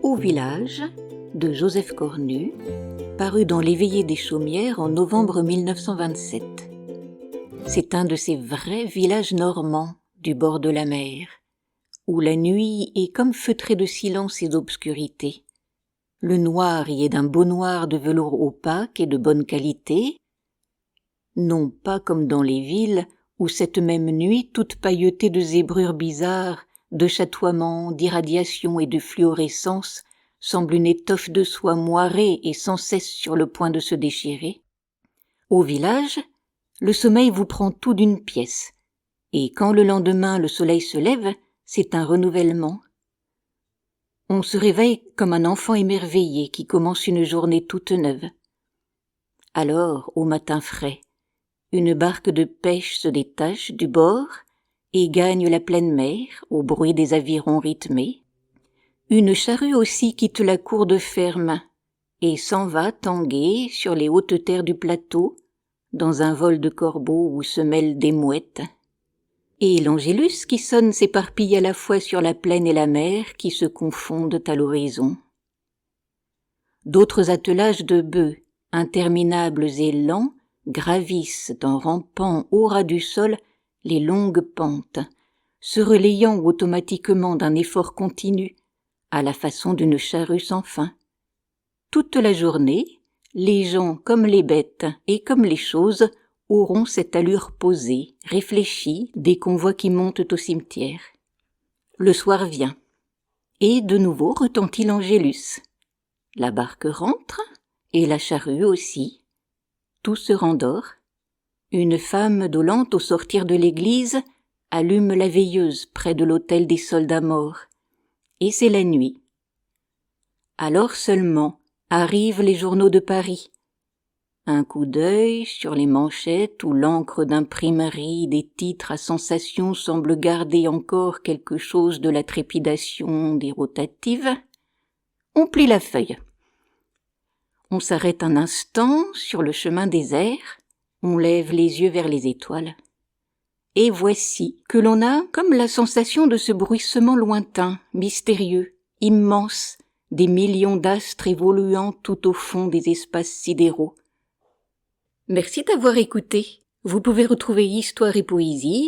Au village de Joseph Cornu, paru dans l'Éveillé des Chaumières en novembre 1927. C'est un de ces vrais villages normands du bord de la mer, où la nuit est comme feutrée de silence et d'obscurité. Le noir y est d'un beau noir de velours opaque et de bonne qualité, non pas comme dans les villes où cette même nuit, toute pailletée de zébrures bizarres, de chatoiements, d'irradiations et de fluorescences, semble une étoffe de soie moirée et sans cesse sur le point de se déchirer. Au village, le sommeil vous prend tout d'une pièce, et quand le lendemain le soleil se lève, c'est un renouvellement. On se réveille comme un enfant émerveillé qui commence une journée toute neuve. Alors, au matin frais, une barque de pêche se détache du bord et gagne la pleine mer au bruit des avirons rythmés. Une charrue aussi quitte la cour de ferme et s'en va tanguer sur les hautes terres du plateau, dans un vol de corbeaux où se mêlent des mouettes. Et l'angélus qui sonne s'éparpille à la fois sur la plaine et la mer qui se confondent à l'horizon. D'autres attelages de bœufs, interminables et lents, gravissent en rampant au ras du sol les longues pentes, se relayant automatiquement d'un effort continu, à la façon d'une charrue sans fin. Toute la journée, les gens comme les bêtes et comme les choses auront cette allure posée, réfléchie, des convois qui montent au cimetière. Le soir vient, et de nouveau retentit l'angélus. La barque rentre, et la charrue aussi. Tout se rendort. Une femme dolente au sortir de l'église allume la veilleuse près de l'autel des soldats morts. Et c'est la nuit. Alors seulement arrivent les journaux de Paris. Un coup d'œil sur les manchettes où l'encre d'imprimerie des titres à sensation semble garder encore quelque chose de la trépidation des rotatives. On plie la feuille. On s'arrête un instant sur le chemin désert, on lève les yeux vers les étoiles. Et voici que l'on a comme la sensation de ce bruissement lointain, mystérieux, immense, des millions d'astres évoluant tout au fond des espaces sidéraux. Merci d'avoir écouté. Vous pouvez retrouver Histoire et Poésie